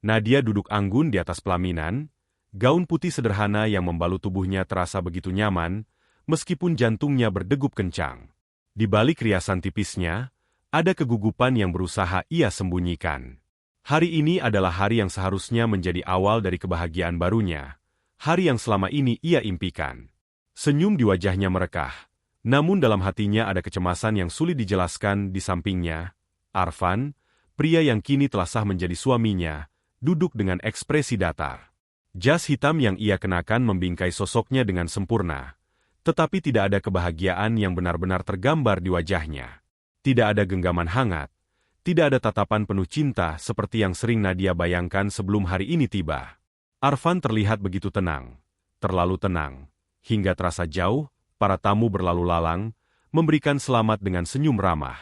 Nadia duduk anggun di atas pelaminan, gaun putih sederhana yang membalut tubuhnya terasa begitu nyaman, meskipun jantungnya berdegup kencang. Di balik riasan tipisnya, ada kegugupan yang berusaha ia sembunyikan. Hari ini adalah hari yang seharusnya menjadi awal dari kebahagiaan barunya, hari yang selama ini ia impikan. Senyum di wajahnya merekah, namun dalam hatinya ada kecemasan yang sulit dijelaskan. Di sampingnya, Arfan, pria yang kini telah sah menjadi suaminya, duduk dengan ekspresi datar. Jas hitam yang ia kenakan membingkai sosoknya dengan sempurna, tetapi tidak ada kebahagiaan yang benar-benar tergambar di wajahnya. Tidak ada genggaman hangat, tidak ada tatapan penuh cinta seperti yang sering Nadia bayangkan sebelum hari ini tiba. Arfan terlihat begitu tenang, terlalu tenang, hingga terasa jauh. Para tamu berlalu lalang, memberikan selamat dengan senyum ramah.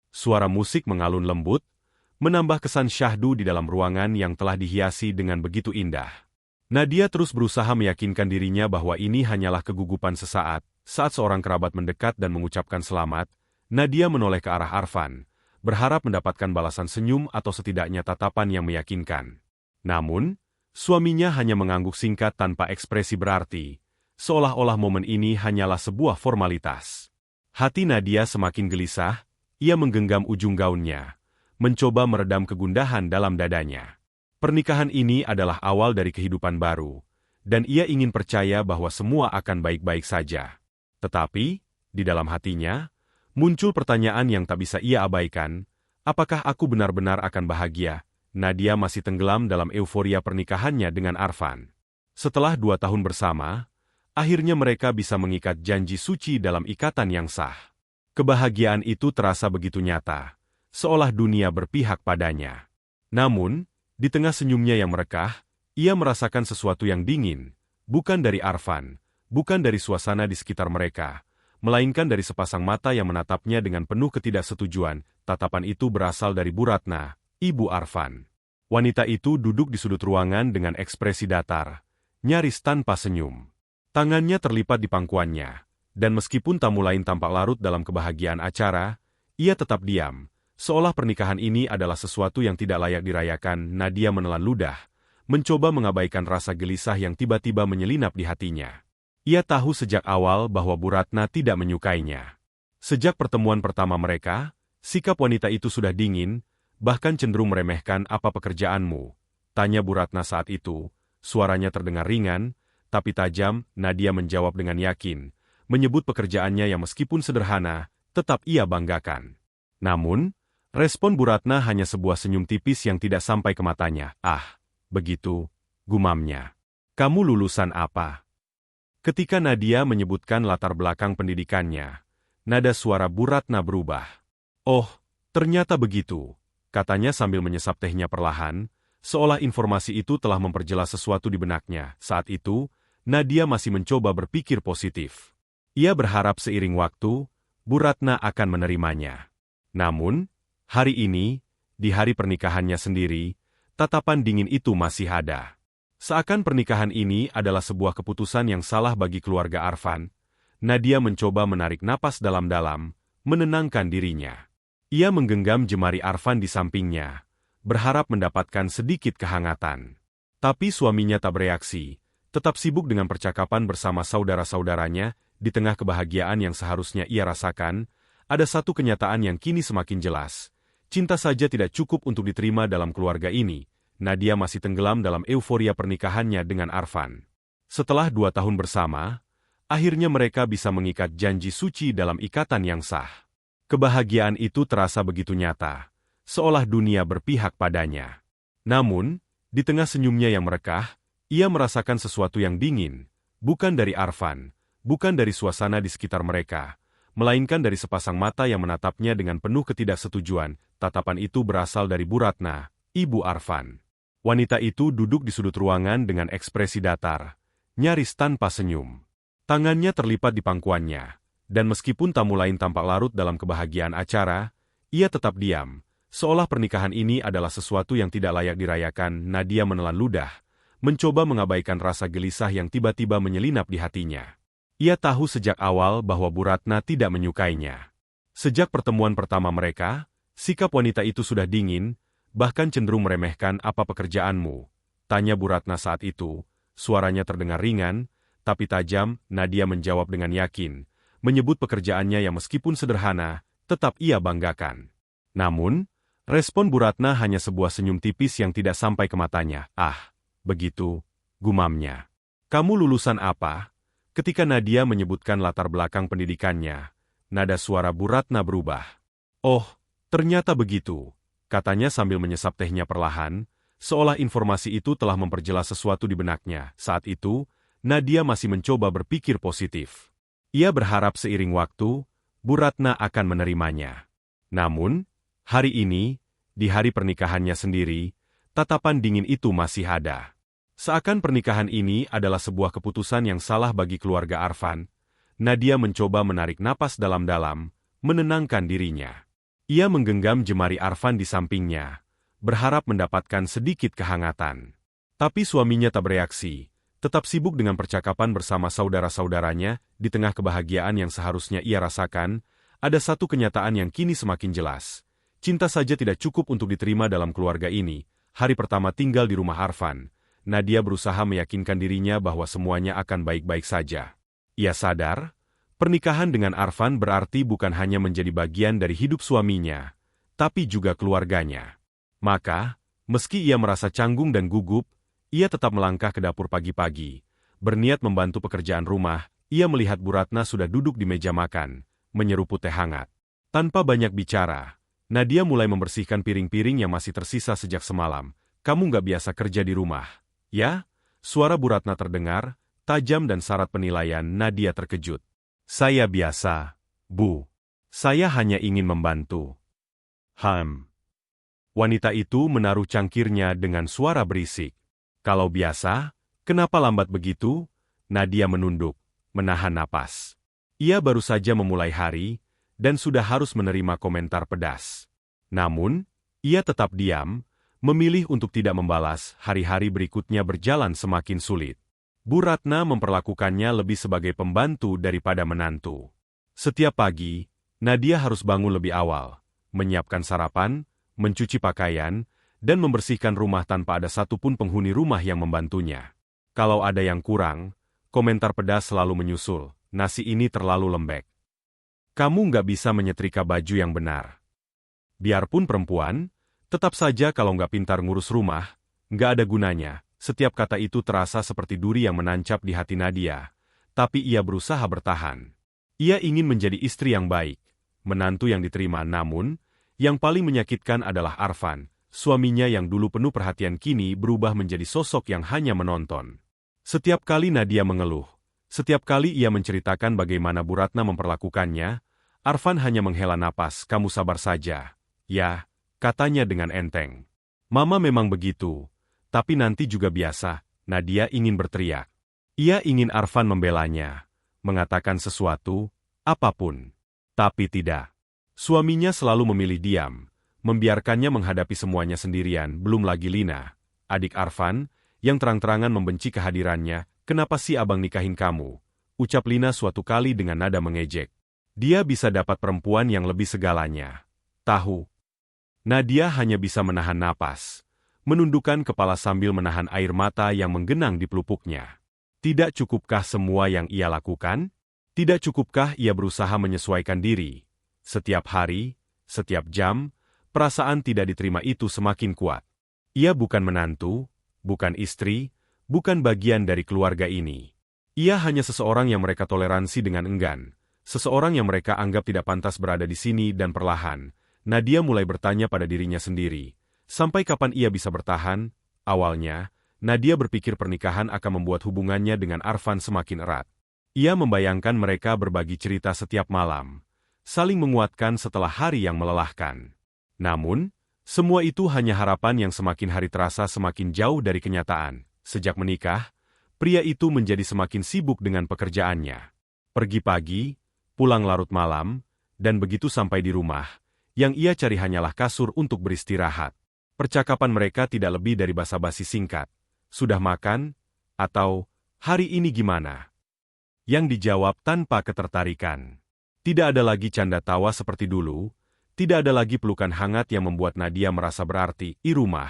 Suara musik mengalun lembut, menambah kesan syahdu di dalam ruangan yang telah dihiasi dengan begitu indah. Nadia terus berusaha meyakinkan dirinya bahwa ini hanyalah kegugupan sesaat. Saat seorang kerabat mendekat dan mengucapkan selamat, Nadia menoleh ke arah Arfan, berharap mendapatkan balasan senyum atau setidaknya tatapan yang meyakinkan. Namun, suaminya hanya mengangguk singkat tanpa ekspresi berarti, seolah-olah momen ini hanyalah sebuah formalitas. Hati Nadia semakin gelisah, ia menggenggam ujung gaunnya, mencoba meredam kegundahan dalam dadanya. Pernikahan ini adalah awal dari kehidupan baru, dan ia ingin percaya bahwa semua akan baik-baik saja. Tetapi, di dalam hatinya, muncul pertanyaan yang tak bisa ia abaikan, apakah aku benar-benar akan bahagia? Nadia masih tenggelam dalam euforia pernikahannya dengan Arfan. Setelah 2 tahun bersama, akhirnya mereka bisa mengikat janji suci dalam ikatan yang sah. Kebahagiaan itu terasa begitu nyata, seolah dunia berpihak padanya. Namun, di tengah senyumnya yang merekah, ia merasakan sesuatu yang dingin, bukan dari Arfan, bukan dari suasana di sekitar mereka, melainkan dari sepasang mata yang menatapnya dengan penuh ketidaksetujuan. Tatapan itu berasal dari Bu Ratna, ibu Arfan. Wanita itu duduk di sudut ruangan dengan ekspresi datar, nyaris tanpa senyum. Tangannya terlipat di pangkuannya, dan meskipun tamu lain tampak larut dalam kebahagiaan acara, ia tetap diam. Seolah pernikahan ini adalah sesuatu yang tidak layak dirayakan. Nadia menelan ludah, mencoba mengabaikan rasa gelisah yang tiba-tiba menyelinap di hatinya. Ia tahu sejak awal bahwa Bu Ratna tidak menyukainya. Sejak pertemuan pertama mereka, sikap wanita itu sudah dingin, bahkan cenderung meremehkan. Apa pekerjaanmu? Tanya Bu Ratna saat itu, suaranya terdengar ringan, tapi tajam. Nadia menjawab dengan yakin, menyebut pekerjaannya yang meskipun sederhana, tetap ia banggakan. Namun, respon Bu Ratna hanya sebuah senyum tipis yang tidak sampai ke matanya. Ah, begitu, gumamnya. Kamu lulusan apa? Ketika Nadia menyebutkan latar belakang pendidikannya, nada suara Bu Ratna berubah. Oh, ternyata begitu, katanya sambil menyesap tehnya perlahan, seolah informasi itu telah memperjelas sesuatu di benaknya. Saat itu, Nadia masih mencoba berpikir positif. Ia berharap seiring waktu, Bu Ratna akan menerimanya. Namun, hari ini, di hari pernikahannya sendiri, tatapan dingin itu masih ada. Seakan pernikahan ini adalah sebuah keputusan yang salah bagi keluarga Arfan, Nadia mencoba menarik napas dalam-dalam, menenangkan dirinya. Ia menggenggam jemari Arfan di sampingnya, berharap mendapatkan sedikit kehangatan. Tapi suaminya tak bereaksi, tetap sibuk dengan percakapan bersama saudara-saudaranya. Di tengah kebahagiaan yang seharusnya ia rasakan, ada satu kenyataan yang kini semakin jelas. Cinta saja tidak cukup untuk diterima dalam keluarga ini. Nadia masih tenggelam dalam euforia pernikahannya dengan Arfan. Setelah 2 tahun bersama, akhirnya mereka bisa mengikat janji suci dalam ikatan yang sah. Kebahagiaan itu terasa begitu nyata, seolah dunia berpihak padanya. Namun, di tengah senyumnya yang merekah, ia merasakan sesuatu yang dingin, bukan dari Arfan, bukan dari suasana di sekitar mereka, melainkan dari sepasang mata yang menatapnya dengan penuh ketidaksetujuan. Tatapan itu berasal dari Bu Ratna, ibu Arfan. Wanita itu duduk di sudut ruangan dengan ekspresi datar, nyaris tanpa senyum. Tangannya terlipat di pangkuannya, dan meskipun tamu lain tampak larut dalam kebahagiaan acara, ia tetap diam, seolah pernikahan ini adalah sesuatu yang tidak layak dirayakan. Nadia menelan ludah, mencoba mengabaikan rasa gelisah yang tiba-tiba menyelinap di hatinya. Ia tahu sejak awal bahwa Bu Ratna tidak menyukainya. Sejak pertemuan pertama mereka, sikap wanita itu sudah dingin, bahkan cenderung meremehkan apa pekerjaanmu? Tanya Bu Ratna saat itu. Suaranya terdengar ringan, tapi tajam. Nadia menjawab dengan yakin, menyebut pekerjaannya yang meskipun sederhana, tetap ia banggakan. Namun, respon Bu Ratna hanya sebuah senyum tipis yang tidak sampai ke matanya. Ah, begitu, gumamnya. Kamu lulusan apa? Ketika Nadia menyebutkan latar belakang pendidikannya, nada suara Bu Ratna berubah. Oh, ternyata begitu, katanya sambil menyesap tehnya perlahan, seolah informasi itu telah memperjelas sesuatu di benaknya. Saat itu, Nadia masih mencoba berpikir positif. Ia berharap seiring waktu, Bu Ratna akan menerimanya. Namun, hari ini, di hari pernikahannya sendiri, tatapan dingin itu masih ada. Seakan pernikahan ini adalah sebuah keputusan yang salah bagi keluarga Arfan, Nadia mencoba menarik napas dalam-dalam, menenangkan dirinya. Ia menggenggam jemari Arfan di sampingnya, berharap mendapatkan sedikit kehangatan. Tapi suaminya tak bereaksi, tetap sibuk dengan percakapan bersama saudara-saudaranya. Di tengah kebahagiaan yang seharusnya ia rasakan, ada satu kenyataan yang kini semakin jelas. Cinta saja tidak cukup untuk diterima dalam keluarga ini. Hari pertama tinggal di rumah Arfan, Nadia berusaha meyakinkan dirinya bahwa semuanya akan baik-baik saja. Ia sadar, pernikahan dengan Arfan berarti bukan hanya menjadi bagian dari hidup suaminya, tapi juga keluarganya. Maka, meski ia merasa canggung dan gugup, ia tetap melangkah ke dapur pagi-pagi. Berniat membantu pekerjaan rumah, ia melihat Bu Ratna sudah duduk di meja makan, menyeruput teh hangat. Tanpa banyak bicara, Nadia mulai membersihkan piring-piring yang masih tersisa sejak semalam. Kamu nggak biasa kerja di rumah, ya? Suara Bu Ratna terdengar, tajam dan syarat penilaian. Nadia terkejut. Saya biasa, Bu. Saya hanya ingin membantu. Wanita itu menaruh cangkirnya dengan suara berisik. Kalau biasa, kenapa lambat begitu? Nadia menunduk, menahan napas. Ia baru saja memulai hari, dan sudah harus menerima komentar pedas. Namun, ia tetap diam, memilih untuk tidak membalas. Hari-hari berikutnya berjalan semakin sulit. Bu Ratna memperlakukannya lebih sebagai pembantu daripada menantu. Setiap pagi, Nadia harus bangun lebih awal, menyiapkan sarapan, mencuci pakaian, dan membersihkan rumah tanpa ada satupun penghuni rumah yang membantunya. Kalau ada yang kurang, komentar pedas selalu menyusul. Nasi ini terlalu lembek. Kamu nggak bisa menyetrika baju yang benar. Biarpun perempuan, tetap saja kalau nggak pintar ngurus rumah, nggak ada gunanya. Setiap kata itu terasa seperti duri yang menancap di hati Nadia, tapi ia berusaha bertahan. Ia ingin menjadi istri yang baik, menantu yang diterima. Namun, yang paling menyakitkan adalah Arfan, suaminya yang dulu penuh perhatian kini berubah menjadi sosok yang hanya menonton. Setiap kali Nadia mengeluh, setiap kali ia menceritakan bagaimana Bu Ratna memperlakukannya, Arfan hanya menghela napas. Kamu sabar saja. Ya, katanya dengan enteng. Mama memang begitu, tapi nanti juga biasa. Nadia ingin berteriak. Ia ingin Arfan membelanya, mengatakan sesuatu, apapun. Tapi tidak. Suaminya selalu memilih diam, membiarkannya menghadapi semuanya sendirian. Belum lagi Lina, adik Arfan, yang terang-terangan membenci kehadirannya. Kenapa sih abang nikahin kamu? Ucap Lina suatu kali dengan nada mengejek. Dia bisa dapat perempuan yang lebih segalanya. Tahu. Nadia hanya bisa menahan napas, menundukkan kepala sambil menahan air mata yang menggenang di pelupuknya. Tidak cukupkah semua yang ia lakukan? Tidak cukupkah ia berusaha menyesuaikan diri? Setiap hari, setiap jam, perasaan tidak diterima itu semakin kuat. Ia bukan menantu, bukan istri, bukan bagian dari keluarga ini. Ia hanya seseorang yang mereka toleransi dengan enggan, seseorang yang mereka anggap tidak pantas berada di sini. Dan perlahan, Nadia mulai bertanya pada dirinya sendiri, sampai kapan ia bisa bertahan? Awalnya, Nadia berpikir pernikahan akan membuat hubungannya dengan Arfan semakin erat. Ia membayangkan mereka berbagi cerita setiap malam, saling menguatkan setelah hari yang melelahkan. Namun, semua itu hanya harapan yang semakin hari terasa semakin jauh dari kenyataan. Sejak menikah, pria itu menjadi semakin sibuk dengan pekerjaannya. Pergi pagi, pulang larut malam, dan begitu sampai di rumah, yang ia cari hanyalah kasur untuk beristirahat. Percakapan mereka tidak lebih dari basa-basi singkat. Sudah makan? Atau, hari ini gimana? Yang dijawab tanpa ketertarikan. Tidak ada lagi canda tawa seperti dulu, Tidak ada lagi pelukan hangat yang membuat Nadia merasa berarti. Di rumah,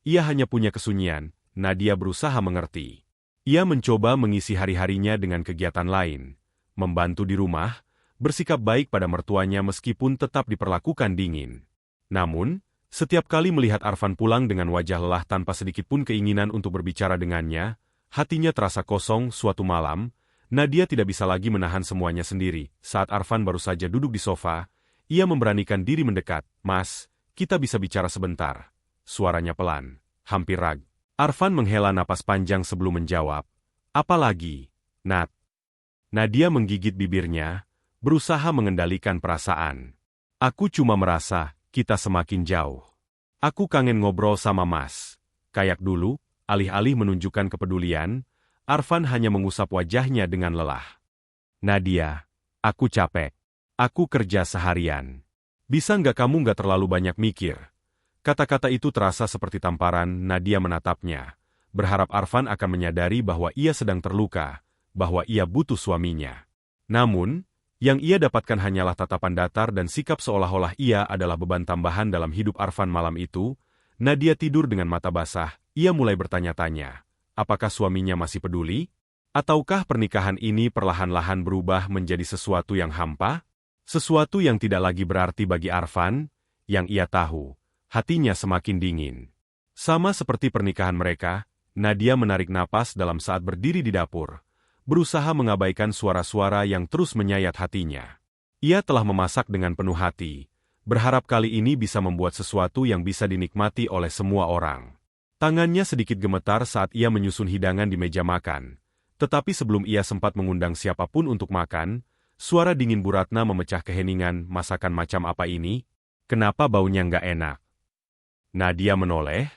ia hanya punya kesunyian. Nadia berusaha mengerti. Ia mencoba mengisi hari-harinya dengan kegiatan lain. Membantu di rumah, bersikap baik pada mertuanya meskipun tetap diperlakukan dingin. Namun, setiap kali melihat Arfan pulang dengan wajah lelah tanpa sedikit pun keinginan untuk berbicara dengannya, hatinya terasa kosong. Suatu malam, Nadia tidak bisa lagi menahan semuanya sendiri. Saat Arfan baru saja duduk di sofa, ia memberanikan diri mendekat. "Mas, kita bisa bicara sebentar." Suaranya pelan, hampir ragu. Arfan menghela napas panjang sebelum menjawab. "Apa lagi, Nat?" Nadia menggigit bibirnya, berusaha mengendalikan perasaan. "Aku cuma merasa kita semakin jauh. Aku kangen ngobrol sama Mas." Kayak dulu, alih-alih menunjukkan kepedulian, Arfan hanya mengusap wajahnya dengan lelah. "Nadia, aku capek. Aku kerja seharian. Bisa kamu nggak terlalu banyak mikir?" Kata-kata itu terasa seperti tamparan. Nadia menatapnya, berharap Arfan akan menyadari bahwa ia sedang terluka, bahwa ia butuh suaminya. Namun, yang ia dapatkan hanyalah tatapan datar dan sikap seolah-olah ia adalah beban tambahan dalam hidup Arfan. Malam itu, Nadia tidur dengan mata basah. Ia mulai bertanya-tanya, apakah suaminya masih peduli? Ataukah pernikahan ini perlahan-lahan berubah menjadi sesuatu yang hampa? Sesuatu yang tidak lagi berarti bagi Arfan. Yang ia tahu, hatinya semakin dingin. Sama seperti pernikahan mereka, Nadia menarik napas dalam saat berdiri di dapur, berusaha mengabaikan suara-suara yang terus menyayat hatinya. Ia telah memasak dengan penuh hati, berharap kali ini bisa membuat sesuatu yang bisa dinikmati oleh semua orang. Tangannya sedikit gemetar saat ia menyusun hidangan di meja makan, tetapi sebelum ia sempat mengundang siapapun untuk makan, suara dingin Bu Ratna memecah keheningan. "Masakan macam apa ini? Kenapa baunya nggak enak?" Nadia menoleh,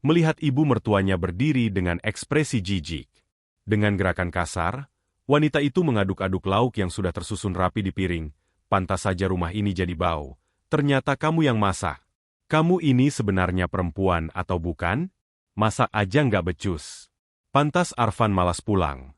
melihat ibu mertuanya berdiri dengan ekspresi jijik. Dengan gerakan kasar, wanita itu mengaduk-aduk lauk yang sudah tersusun rapi di piring. "Pantas saja rumah ini jadi bau. Ternyata kamu yang masak. Kamu ini sebenarnya perempuan atau bukan? Masak aja nggak becus. Pantas Arfan malas pulang."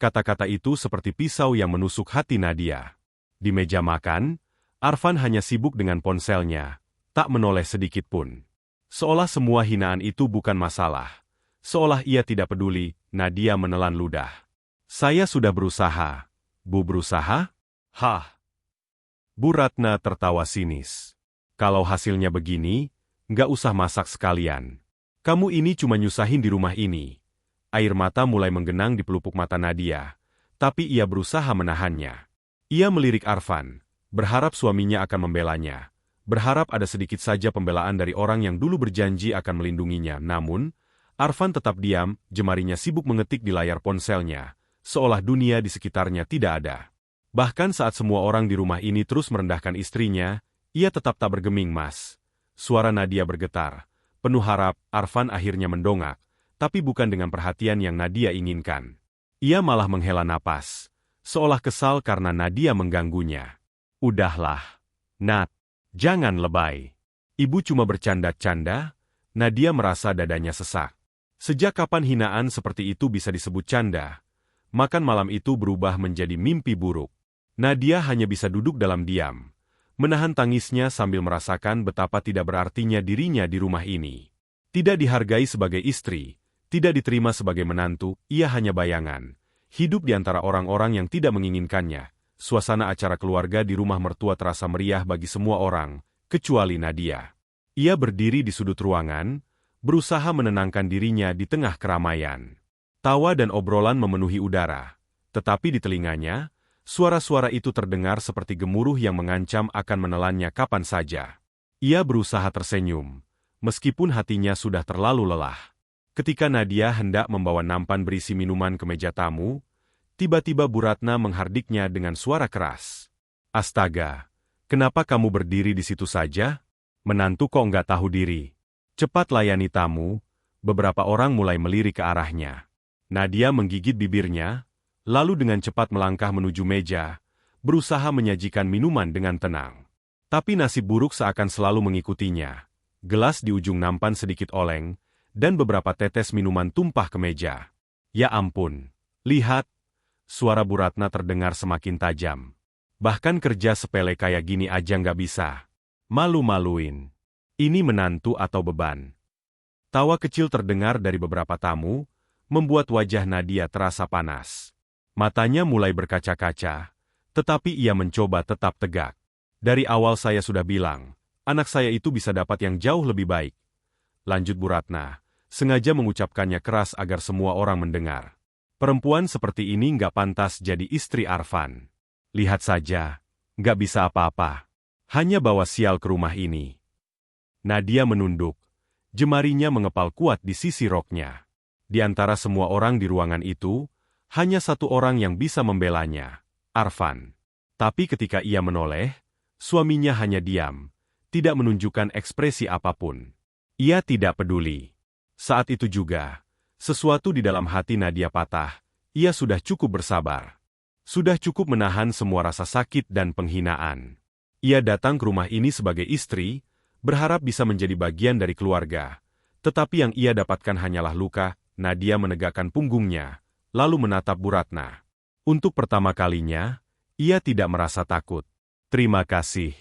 Kata-kata itu seperti pisau yang menusuk hati Nadia. Di meja makan, Arfan hanya sibuk dengan ponselnya, tak menoleh sedikit pun. Seolah semua hinaan itu bukan masalah. Seolah ia tidak peduli. Nadia menelan ludah. "Saya sudah berusaha." "Bu berusaha?" "Hah?" Bu Ratna tertawa sinis. "Kalau hasilnya begini, nggak usah masak sekalian. Kamu ini cuma nyusahin di rumah ini." Air mata mulai menggenang di pelupuk mata Nadia, tapi ia berusaha menahannya. Ia melirik Arfan, berharap suaminya akan membelanya, berharap ada sedikit saja pembelaan dari orang yang dulu berjanji akan melindunginya. Namun, Arfan tetap diam, jemarinya sibuk mengetik di layar ponselnya, seolah dunia di sekitarnya tidak ada. Bahkan saat semua orang di rumah ini terus merendahkan istrinya, ia tetap tak bergeming. "Mas." Suara Nadia bergetar, penuh harap. Arfan akhirnya mendongak, tapi bukan dengan perhatian yang Nadia inginkan. Ia malah menghela napas, seolah kesal karena Nadia mengganggunya. "Udahlah, Nat, jangan lebay. Ibu cuma bercanda-canda." Nadia merasa dadanya sesak. Sejak kapan hinaan seperti itu bisa disebut canda? Makan malam itu berubah menjadi mimpi buruk. Nadia hanya bisa duduk dalam diam, menahan tangisnya sambil merasakan betapa tidak berartinya dirinya di rumah ini. Tidak dihargai sebagai istri, tidak diterima sebagai menantu, ia hanya bayangan. Hidup di antara orang-orang yang tidak menginginkannya. Suasana acara keluarga di rumah mertua terasa meriah bagi semua orang, kecuali Nadia. Ia berdiri di sudut ruangan, berusaha menenangkan dirinya di tengah keramaian. Tawa dan obrolan memenuhi udara, tetapi di telinganya, suara-suara itu terdengar seperti gemuruh yang mengancam akan menelannya kapan saja. Ia berusaha tersenyum, meskipun hatinya sudah terlalu lelah. Ketika Nadia hendak membawa nampan berisi minuman ke meja tamu, tiba-tiba Bu Ratna menghardiknya dengan suara keras. "Astaga, kenapa kamu berdiri di situ saja? Menantu kok nggak tahu diri? Cepat layani tamu." Beberapa orang mulai melirik ke arahnya. Nadia menggigit bibirnya, lalu dengan cepat melangkah menuju meja, berusaha menyajikan minuman dengan tenang. Tapi nasib buruk seakan selalu mengikutinya. Gelas di ujung nampan sedikit oleng, dan beberapa tetes minuman tumpah ke meja. "Ya ampun, lihat!" Suara Bu Ratna terdengar semakin tajam. "Bahkan kerja sepele kayak gini aja nggak bisa. Malu-maluin. Ini menantu atau beban? Tawa kecil terdengar dari beberapa tamu, membuat wajah Nadia terasa panas. Matanya mulai berkaca-kaca, tetapi ia mencoba tetap tegak. Dari awal saya sudah bilang, anak saya itu bisa dapat yang jauh lebih baik. Lanjut Bu Ratna, sengaja mengucapkannya keras agar semua orang mendengar. Perempuan seperti ini nggak pantas jadi istri Arfan. Lihat saja, nggak bisa apa-apa. Hanya bawa sial ke rumah ini. Nadia menunduk. Jemarinya mengepal kuat di sisi roknya. Di antara semua orang di ruangan itu, hanya satu orang yang bisa membelanya, Arfan. Tapi ketika ia menoleh, suaminya hanya diam, tidak menunjukkan ekspresi apapun. Ia tidak peduli. Saat itu juga, sesuatu di dalam hati Nadia patah. Ia sudah cukup bersabar. Sudah cukup menahan semua rasa sakit dan penghinaan. Ia datang ke rumah ini sebagai istri, berharap bisa menjadi bagian dari keluarga. Tetapi yang ia dapatkan hanyalah luka. Nadia menegakkan punggungnya, lalu menatap Bu Ratna. Untuk pertama kalinya, ia tidak merasa takut. Terima kasih,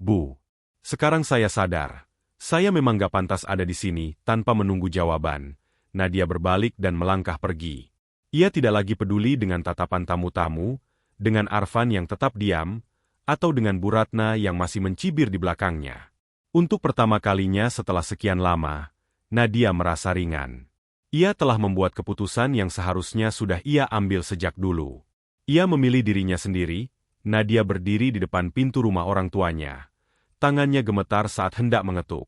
Bu. Sekarang saya sadar. Saya memang gak pantas ada di sini tanpa menunggu jawaban. Nadia berbalik dan melangkah pergi. Ia tidak lagi peduli dengan tatapan tamu-tamu, dengan Arfan yang tetap diam, atau dengan Bu Ratna yang masih mencibir di belakangnya. Untuk pertama kalinya setelah sekian lama, Nadia merasa ringan. Ia telah membuat keputusan yang seharusnya sudah ia ambil sejak dulu. Ia memilih dirinya sendiri. Nadia berdiri di depan pintu rumah orang tuanya. Tangannya gemetar saat hendak mengetuk.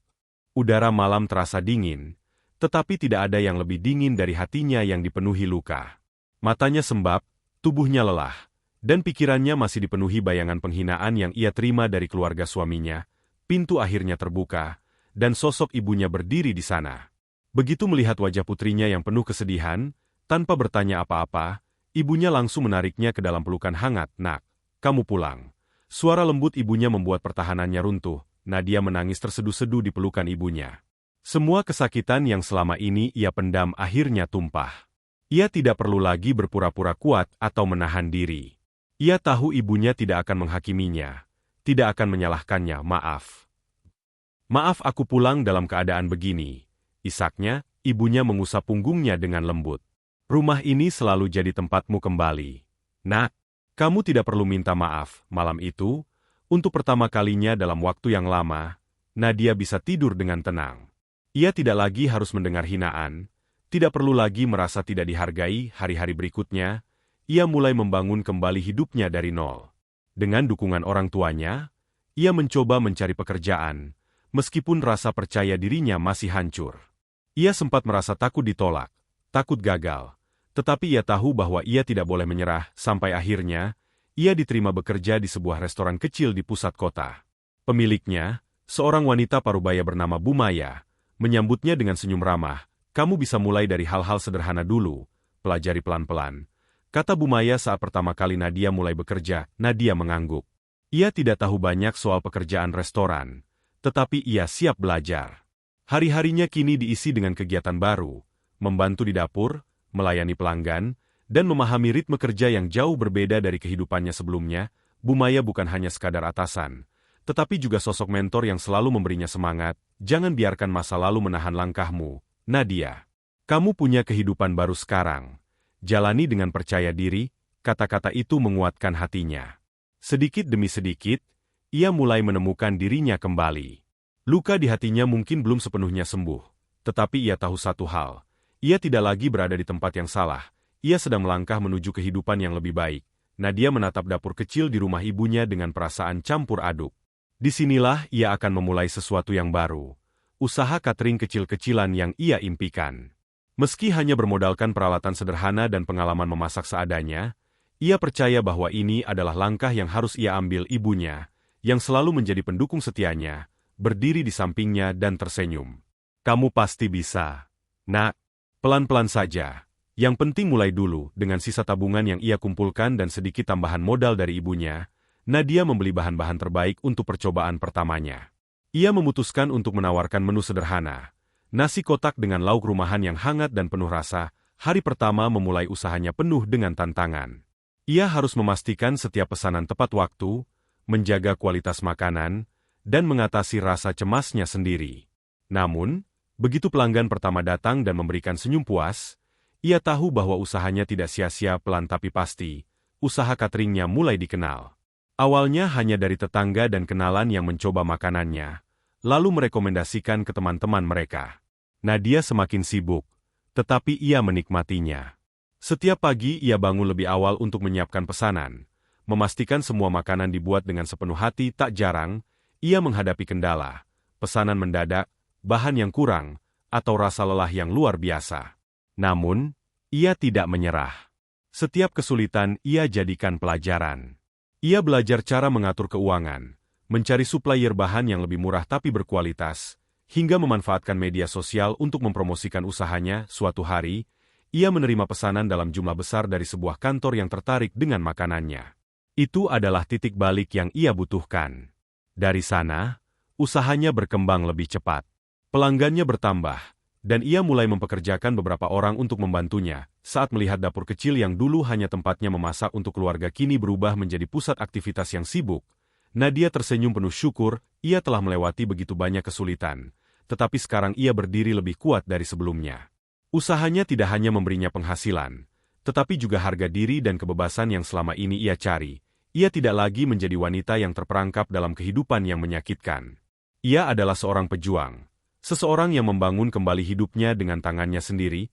Udara malam terasa dingin, tetapi tidak ada yang lebih dingin dari hatinya yang dipenuhi luka. Matanya sembab, tubuhnya lelah, dan pikirannya masih dipenuhi bayangan penghinaan yang ia terima dari keluarga suaminya. Pintu akhirnya terbuka, dan sosok ibunya berdiri di sana. Begitu melihat wajah putrinya yang penuh kesedihan, tanpa bertanya apa-apa, ibunya langsung menariknya ke dalam pelukan hangat. Nak, kamu pulang. Suara lembut ibunya membuat pertahanannya runtuh. Nadia menangis terseduh-seduh di pelukan ibunya. Semua kesakitan yang selama ini ia pendam akhirnya tumpah. Ia tidak perlu lagi berpura-pura kuat atau menahan diri. Ia tahu ibunya tidak akan menghakiminya, tidak akan menyalahkannya. Maaf. Maaf aku pulang dalam keadaan begini. Isaknya, ibunya mengusap punggungnya dengan lembut. Rumah ini selalu jadi tempatmu kembali. Nak, kamu tidak perlu minta maaf. Malam itu, untuk pertama kalinya dalam waktu yang lama, Nadia bisa tidur dengan tenang. Ia tidak lagi harus mendengar hinaan, tidak perlu lagi merasa tidak dihargai. Hari-hari berikutnya, ia mulai membangun kembali hidupnya dari nol. Dengan dukungan orang tuanya, ia mencoba mencari pekerjaan, meskipun rasa percaya dirinya masih hancur. Ia sempat merasa takut ditolak, takut gagal, tetapi ia tahu bahwa ia tidak boleh menyerah. Sampai akhirnya, ia diterima bekerja di sebuah restoran kecil di pusat kota. Pemiliknya, seorang wanita parubaya bernama Bu Maya, menyambutnya dengan senyum ramah. Kamu bisa mulai dari hal-hal sederhana dulu, pelajari pelan-pelan. Kata Bu Maya saat pertama kali Nadia mulai bekerja. Nadia mengangguk. Ia tidak tahu banyak soal pekerjaan restoran, tetapi ia siap belajar. Hari-harinya kini diisi dengan kegiatan baru, membantu di dapur, melayani pelanggan, dan memahami ritme kerja yang jauh berbeda dari kehidupannya sebelumnya. Bu Maya bukan hanya sekadar atasan, tetapi juga sosok mentor yang selalu memberinya semangat. Jangan biarkan masa lalu menahan langkahmu, Nadia. Kamu punya kehidupan baru sekarang. Jalani dengan percaya diri. Kata-kata itu menguatkan hatinya. Sedikit demi sedikit, ia mulai menemukan dirinya kembali. Luka di hatinya mungkin belum sepenuhnya sembuh, tetapi ia tahu satu hal. Ia tidak lagi berada di tempat yang salah. Ia sedang melangkah menuju kehidupan yang lebih baik. Nadia menatap dapur kecil di rumah ibunya dengan perasaan campur aduk. Disinilah ia akan memulai sesuatu yang baru. Usaha catering kecil-kecilan yang ia impikan. Meski hanya bermodalkan peralatan sederhana dan pengalaman memasak seadanya, ia percaya bahwa ini adalah langkah yang harus ia ambil. Ibunya, yang selalu menjadi pendukung setianya, berdiri di sampingnya dan tersenyum. Kamu pasti bisa. Nak, pelan-pelan saja. Yang penting mulai dulu. Dengan sisa tabungan yang ia kumpulkan dan sedikit tambahan modal dari ibunya, Nadia membeli bahan-bahan terbaik untuk percobaan pertamanya. Ia memutuskan untuk menawarkan menu sederhana. Nasi kotak dengan lauk rumahan yang hangat dan penuh rasa. Hari pertama memulai usahanya penuh dengan tantangan. Ia harus memastikan setiap pesanan tepat waktu, menjaga kualitas makanan, dan mengatasi rasa cemasnya sendiri. Namun, begitu pelanggan pertama datang dan memberikan senyum puas, ia tahu bahwa usahanya tidak sia-sia. Pelan tapi pasti, usaha cateringnya mulai dikenal. Awalnya hanya dari tetangga dan kenalan yang mencoba makanannya, lalu merekomendasikan ke teman-teman mereka. Nadia semakin sibuk, tetapi ia menikmatinya. Setiap pagi ia bangun lebih awal untuk menyiapkan pesanan, memastikan semua makanan dibuat dengan sepenuh hati. Tak jarang, ia menghadapi kendala, pesanan mendadak, bahan yang kurang, atau rasa lelah yang luar biasa. Namun, ia tidak menyerah. Setiap kesulitan ia jadikan pelajaran. Ia belajar cara mengatur keuangan, mencari supplier bahan yang lebih murah tapi berkualitas, hingga memanfaatkan media sosial untuk mempromosikan usahanya. Suatu hari, ia menerima pesanan dalam jumlah besar dari sebuah kantor yang tertarik dengan makanannya. Itu adalah titik balik yang ia butuhkan. Dari sana, usahanya berkembang lebih cepat. Pelanggannya bertambah, dan ia mulai mempekerjakan beberapa orang untuk membantunya. Saat melihat dapur kecil yang dulu hanya tempatnya memasak untuk keluarga kini berubah menjadi pusat aktivitas yang sibuk, Nadia tersenyum penuh syukur. Ia telah melewati begitu banyak kesulitan, tetapi sekarang ia berdiri lebih kuat dari sebelumnya. Usahanya tidak hanya memberinya penghasilan, tetapi juga harga diri dan kebebasan yang selama ini ia cari. Ia tidak lagi menjadi wanita yang terperangkap dalam kehidupan yang menyakitkan. Ia adalah seorang pejuang. Seseorang yang membangun kembali hidupnya dengan tangannya sendiri.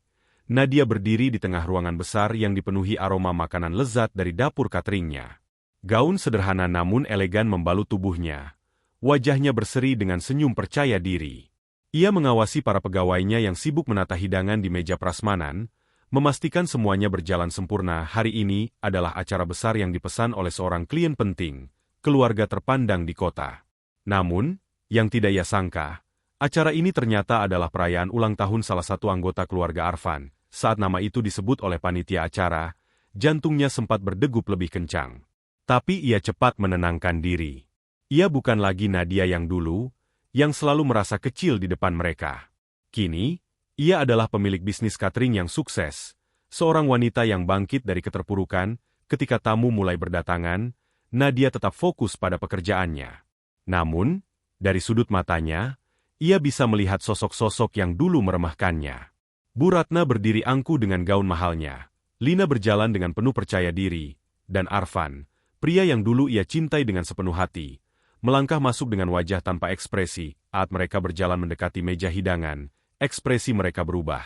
Nadia berdiri di tengah ruangan besar yang dipenuhi aroma makanan lezat dari dapur cateringnya. Gaun sederhana namun elegan membalut tubuhnya. Wajahnya berseri dengan senyum percaya diri. Ia mengawasi para pegawainya yang sibuk menata hidangan di meja prasmanan, memastikan semuanya berjalan sempurna. Hari ini adalah acara besar yang dipesan oleh seorang klien penting, keluarga terpandang di kota. Namun, yang tidak ia sangka, acara ini ternyata adalah perayaan ulang tahun salah satu anggota keluarga Arfan. Saat nama itu disebut oleh panitia acara, jantungnya sempat berdegup lebih kencang. Tapi ia cepat menenangkan diri. Ia bukan lagi Nadia yang dulu, yang selalu merasa kecil di depan mereka. Kini, ia adalah pemilik bisnis catering yang sukses, seorang wanita yang bangkit dari keterpurukan. Ketika tamu mulai berdatangan, Nadia tetap fokus pada pekerjaannya. Namun, dari sudut matanya, ia bisa melihat sosok-sosok yang dulu meremehkannya. Bu Ratna berdiri angkuh dengan gaun mahalnya. Lina berjalan dengan penuh percaya diri. Dan Arfan, pria yang dulu ia cintai dengan sepenuh hati, melangkah masuk dengan wajah tanpa ekspresi. Saat mereka berjalan mendekati meja hidangan, ekspresi mereka berubah.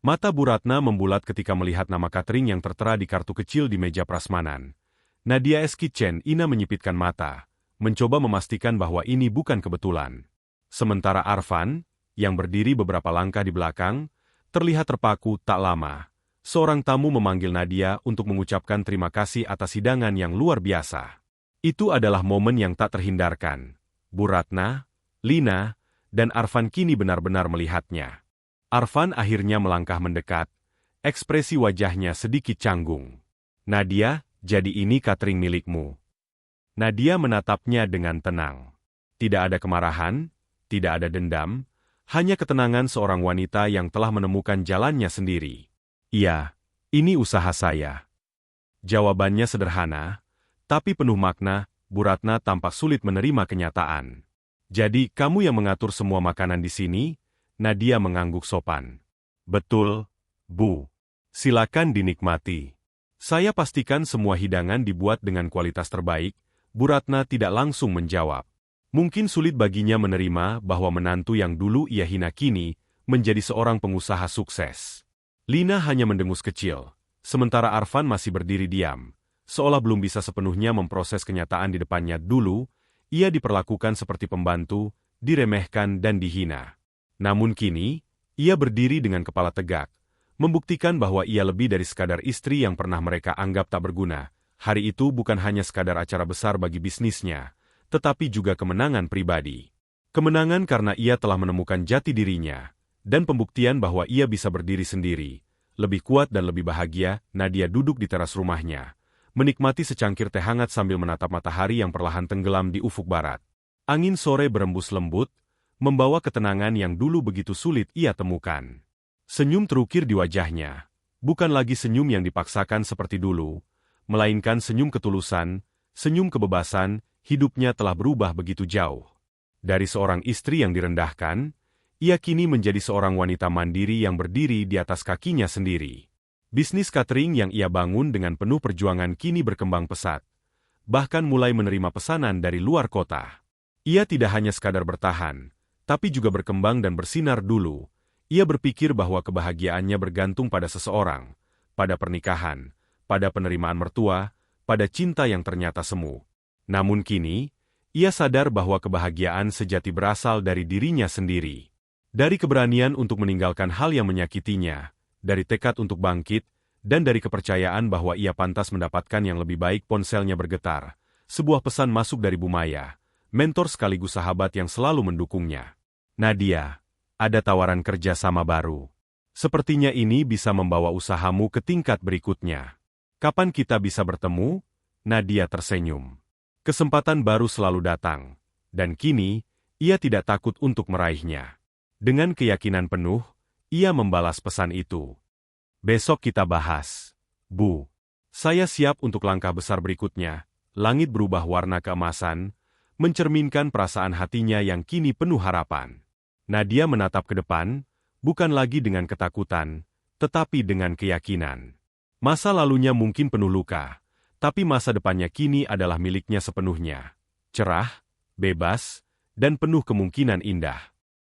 Mata Bu Ratna membulat ketika melihat nama catering yang tertera di kartu kecil di meja prasmanan. Nadia S. Kitchen. Ina menyipitkan mata, mencoba memastikan bahwa ini bukan kebetulan. Sementara Arfan, yang berdiri beberapa langkah di belakang, terlihat terpaku. Tak lama, seorang tamu memanggil Nadia untuk mengucapkan terima kasih atas hidangan yang luar biasa. Itu adalah momen yang tak terhindarkan. Bu Ratna, Lina, dan Arfan kini benar-benar melihatnya. Arfan akhirnya melangkah mendekat, ekspresi wajahnya sedikit canggung. Nadia, jadi ini catering milikmu. Nadia menatapnya dengan tenang. Tidak ada kemarahan, tidak ada dendam, hanya ketenangan seorang wanita yang telah menemukan jalannya sendiri. Iya, ini usaha saya. Jawabannya sederhana, tapi penuh makna. Bu Ratna tampak sulit menerima kenyataan. Jadi, kamu yang mengatur semua makanan di sini? Nadia mengangguk sopan. Betul, Bu. Silakan dinikmati. Saya pastikan semua hidangan dibuat dengan kualitas terbaik. Bu Ratna tidak langsung menjawab. Mungkin sulit baginya menerima bahwa menantu yang dulu ia hina kini menjadi seorang pengusaha sukses. Lina hanya mendengus kecil, sementara Arfan masih berdiri diam, seolah belum bisa sepenuhnya memproses kenyataan di depannya. Dulu, ia diperlakukan seperti pembantu, diremehkan dan dihina. Namun kini, ia berdiri dengan kepala tegak, membuktikan bahwa ia lebih dari sekadar istri yang pernah mereka anggap tak berguna. Hari itu bukan hanya sekadar acara besar bagi bisnisnya, tetapi juga kemenangan pribadi. Kemenangan karena ia telah menemukan jati dirinya, dan pembuktian bahwa ia bisa berdiri sendiri, lebih kuat dan lebih bahagia. Nadia duduk di teras rumahnya, menikmati secangkir teh hangat sambil menatap matahari yang perlahan tenggelam di ufuk barat. Angin sore berembus lembut, membawa ketenangan yang dulu begitu sulit ia temukan. Senyum terukir di wajahnya, bukan lagi senyum yang dipaksakan seperti dulu, melainkan senyum ketulusan, senyum kebebasan. Hidupnya telah berubah begitu jauh. Dari seorang istri yang direndahkan, ia kini menjadi seorang wanita mandiri yang berdiri di atas kakinya sendiri. Bisnis catering yang ia bangun dengan penuh perjuangan kini berkembang pesat, bahkan mulai menerima pesanan dari luar kota. Ia tidak hanya sekadar bertahan, tapi juga berkembang dan bersinar dulu. Ia berpikir bahwa kebahagiaannya bergantung pada seseorang, pada pernikahan, pada penerimaan mertua, pada cinta yang ternyata semu. Namun kini, ia sadar bahwa kebahagiaan sejati berasal dari dirinya sendiri. Dari keberanian untuk meninggalkan hal yang menyakitinya, dari tekad untuk bangkit, dan dari kepercayaan bahwa ia pantas mendapatkan yang lebih baik. Ponselnya bergetar. Sebuah pesan masuk dari Bumaya, mentor sekaligus sahabat yang selalu mendukungnya. Nadia, ada tawaran kerja sama baru. Sepertinya ini bisa membawa usahamu ke tingkat berikutnya. Kapan kita bisa bertemu? Nadia tersenyum. Kesempatan baru selalu datang, dan kini, ia tidak takut untuk meraihnya. Dengan keyakinan penuh, ia membalas pesan itu. Besok kita bahas. Bu. Saya siap untuk langkah besar berikutnya. Langit berubah warna keemasan, mencerminkan perasaan hatinya yang kini penuh harapan. Nadia menatap ke depan, bukan lagi dengan ketakutan, tetapi dengan keyakinan. Masa lalunya mungkin penuh luka, tapi masa depannya kini adalah miliknya sepenuhnya. Cerah, bebas, dan penuh kemungkinan indah.